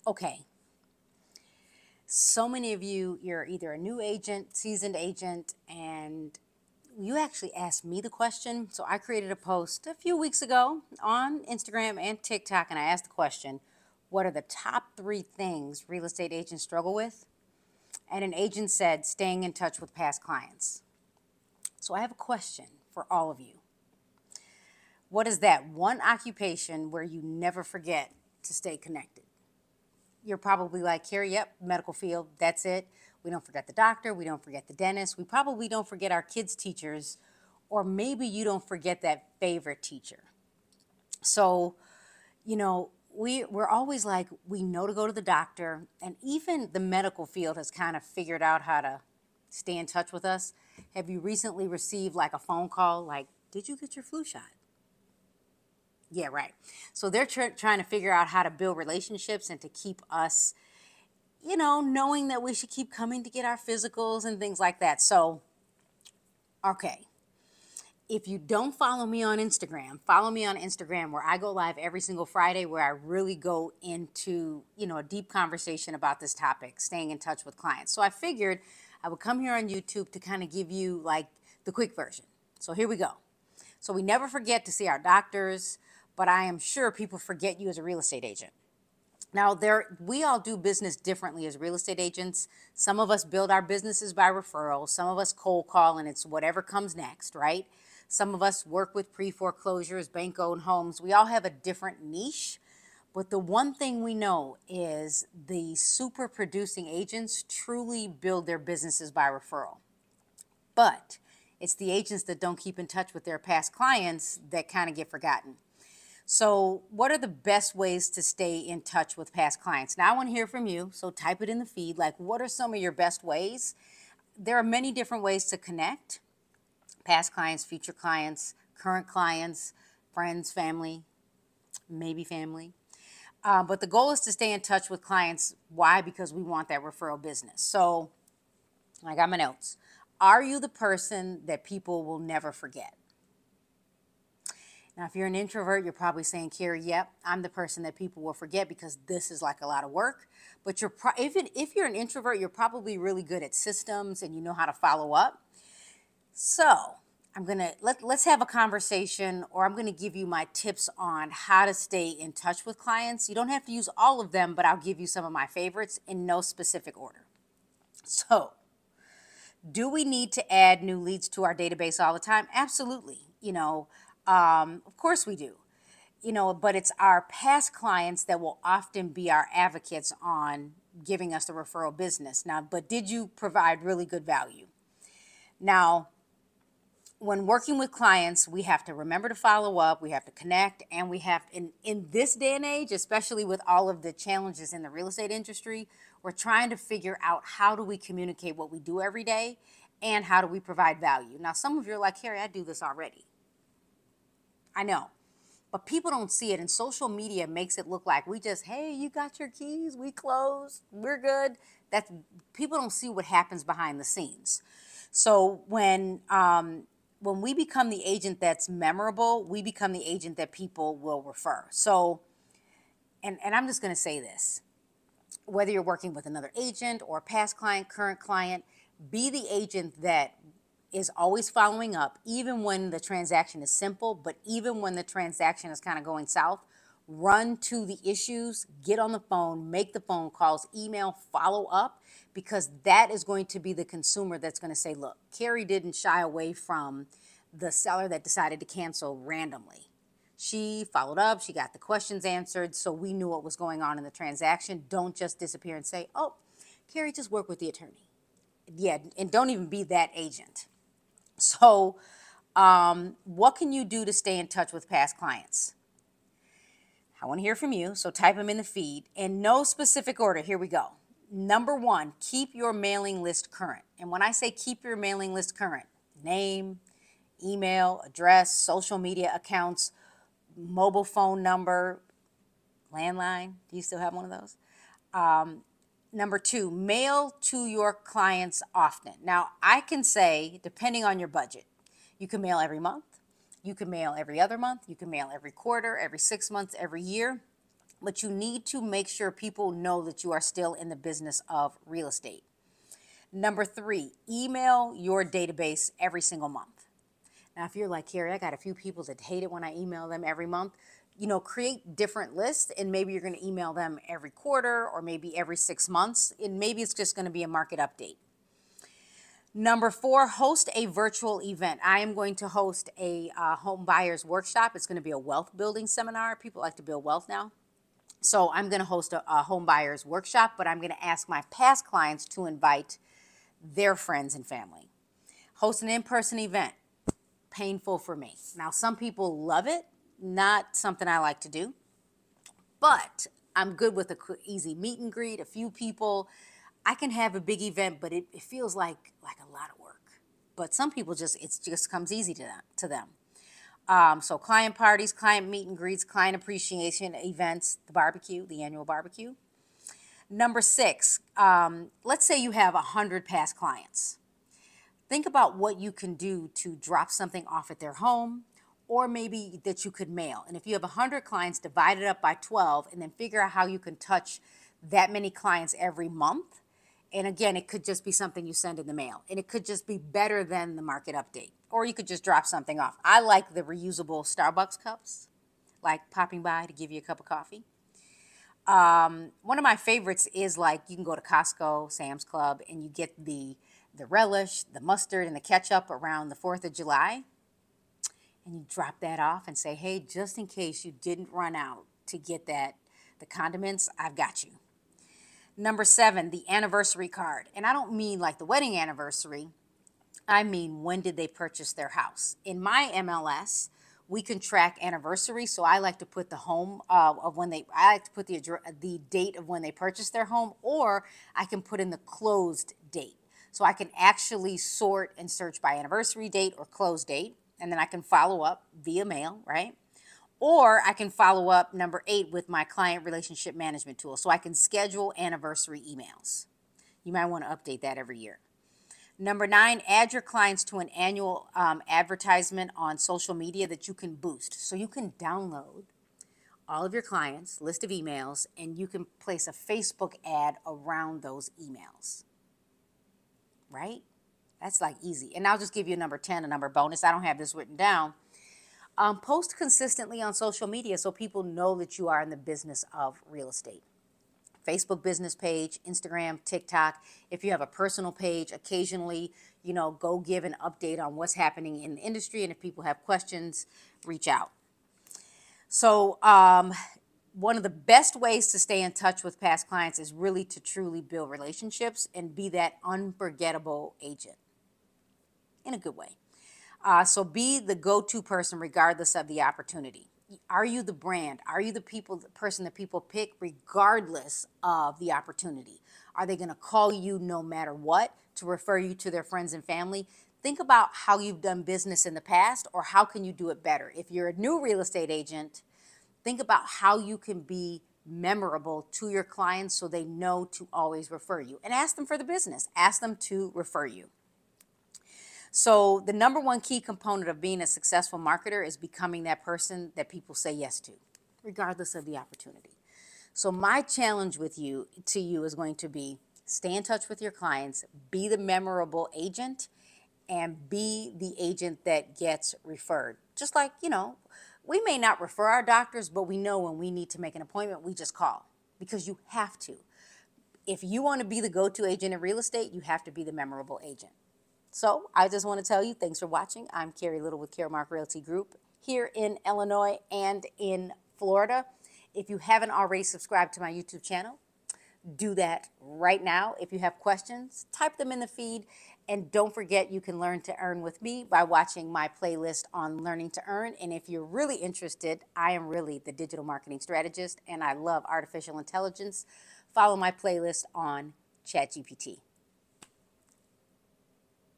Okay, so many of you, you're either a new agent, seasoned agent, and you actually asked me the question. So I created a post a few weeks ago on Instagram and TikTok, and I asked the question, what are the top 3 things real estate agents struggle with? And an agent said, staying in touch with past clients. So I have a question for all of you. What is that one occupation where you never forget to stay connected? You're probably like, Carrie, yep, medical field, that's it. We don't forget the doctor, we don't forget the dentist, we probably don't forget our kids' teachers, or maybe you don't forget that favorite teacher. So, we're always like, we know to go to the doctor, and even the medical field has kind of figured out how to stay in touch with us. Have you recently received like a phone call like, did you get your flu shot? Yeah, right. So they're trying to figure out how to build relationships and to keep us, knowing that we should keep coming to get our physicals and things like that. So, okay. If you don't follow me on Instagram, follow me on Instagram where I go live every single Friday where I really go into, a deep conversation about this topic, staying in touch with clients. So I figured I would come here on YouTube to kind of give you like the quick version. So here we go. So we never forget to see our doctors, but I am sure people forget you as a real estate agent. Now, we all do business differently as real estate agents. Some of us build our businesses by referral. Some of us cold call, and it's whatever comes next, right? Some of us work with pre-foreclosures, bank-owned homes. We all have a different niche. But the one thing we know is the super producing agents truly build their businesses by referral. But it's the agents that don't keep in touch with their past clients that kind of get forgotten. So, what are the best ways to stay in touch with past clients? Now, I want to hear from you. So, type it in the feed. Like, what are some of your best ways? There are many different ways to connect past clients, future clients, current clients, friends, family, maybe family. But the goal is to stay in touch with clients. Why? Because we want that referral business. So, I got my notes. Are you the person that people will never forget? Now, if you're an introvert, you're probably saying, Carrie, yep, I'm the person that people will forget because this is like a lot of work. But even if you're an introvert, you're probably really good at systems and you know how to follow up. So I'm gonna let's have a conversation, or I'm gonna give you my tips on how to stay in touch with clients. You don't have to use all of them, but I'll give you some of my favorites in no specific order. So, do we need to add new leads to our database all the time? Absolutely. Of course we do. But it's our past clients that will often be our advocates on giving us the referral business. Now, but did you provide really good value? Now, when working with clients, we have to remember to follow up, we have to connect, and we have, in this day and age, especially with all of the challenges in the real estate industry, we're trying to figure out how do we communicate what we do every day and how do we provide value. Now, some of you are like, Carrie, I do this already. I know. But people don't see it, and social media makes it look like we just, hey, you got your keys, we closed, we're good. That's People don't see what happens behind the scenes. So when we become the agent that's memorable, we become the agent that people will refer. So, and I'm just going to say this, whether you're working with another agent or a past client, current client, be the agent that is always following up, even when the transaction is simple, but even when the transaction is kind of going south. Run to the issues, get on the phone, make the phone calls, email, follow up, because that is going to be the consumer that's going to say, look, Carrie didn't shy away from the seller that decided to cancel randomly. She followed up, she got the questions answered, so we knew what was going on in the transaction. Don't just disappear and say, oh, Carrie, just work with the attorney. Yeah, and don't even be that agent. So, what can you do to stay in touch with past clients? I want to hear from you, so type them in the feed. In no specific order, here we go. Number 1, keep your mailing list current. And when I say keep your mailing list current, name, email, address, social media accounts, mobile phone number, landline. Do you still have one of those? Number 2, mail to your clients often. Now, I can say, depending on your budget, you can mail every month, you can mail every other month, you can mail every quarter, every 6 months, every year. but you need to make sure people know that you are still in the business of real estate. Number 3, email your database every single month. Now, if you're like, Carrie, I got a few people that hate it when I email them every month, create different lists, and maybe you're going to email them every quarter or maybe every 6 months, and maybe it's just going to be a market update. Number 4, host a virtual event. I am going to host a home buyers workshop. It's going to be a wealth building seminar. People like to build wealth now. So I'm going to host a home buyers workshop, but I'm going to ask my past clients to invite their friends and family. Host an in-person event. Painful for me. Now, some people love it, not something I like to do, but I'm good with a quick, easy meet and greet, a few people. I can have a big event, but it feels like a lot of work. But some people it just comes easy to them. So client parties, client meet and greets, client appreciation events, the annual barbecue. Number 6, let's say you have 100 past clients. Think about what you can do to drop something off at their home, or maybe that you could mail. And if you have 100 clients, divide it up by 12, and then figure out how you can touch that many clients every month. And again, it could just be something you send in the mail, and it could just be better than the market update. Or you could just drop something off. I like the reusable Starbucks cups, like popping by to give you a cup of coffee. One of my favorites is like you can go to Costco, Sam's Club, and you get the relish, the mustard, and the ketchup around the 4th of July. And you drop that off and say, hey, just in case you didn't run out to get the condiments, I've got you. Number 7, the anniversary card. And I don't mean like the wedding anniversary. I mean, when did they purchase their house? In my MLS, we can track anniversary, so I like to put the home of when I like to put the date of when they purchased their home, or I can put in the closed date. So I can actually sort and search by anniversary date or close date, and then I can follow up via mail, right? Or I can follow up, number 8, with my client relationship management tool. So I can schedule anniversary emails. You might want to update that every year. Number 9, add your clients to an annual advertisement on social media that you can boost. So you can download all of your clients' list of emails, and you can place a Facebook ad around those emails. Right? That's like easy. And I'll just give you a number 10, a number bonus. I don't have this written down. Post consistently on social media so people know that you are in the business of real estate. Facebook business page, Instagram, TikTok. If you have a personal page, occasionally, go give an update on what's happening in the industry. And if people have questions, reach out. So one of the best ways to stay in touch with past clients is really to truly build relationships and be that unforgettable agent in a good way. So be the go-to person regardless of the opportunity. Are you the brand? Are you the person that people pick regardless of the opportunity? Are they going to call you no matter what to refer you to their friends and family? Think about how you've done business in the past, or how can you do it better. If you're a new real estate agent, think about how you can be memorable to your clients so they know to always refer you. And ask them for the business. Ask them to refer you. So the number 1 key component of being a successful marketer is becoming that person that people say yes to, regardless of the opportunity. So my challenge to you is going to be stay in touch with your clients, be the memorable agent, and be the agent that gets referred. Just like, we may not refer our doctors, but we know when we need to make an appointment, we just call, because you have to. If you want to be the go-to agent in real estate, you have to be the memorable agent. So I just want to tell you, thanks for watching. I'm Carrie Little with Caremark Realty Group here in Illinois and in Florida. If you haven't already subscribed to my YouTube channel, do that right now. If you have questions, type them in the feed. And don't forget, you can learn to earn with me by watching my playlist on learning to earn. And if you're really interested, I am really the digital marketing strategist, and I love artificial intelligence. Follow my playlist on ChatGPT.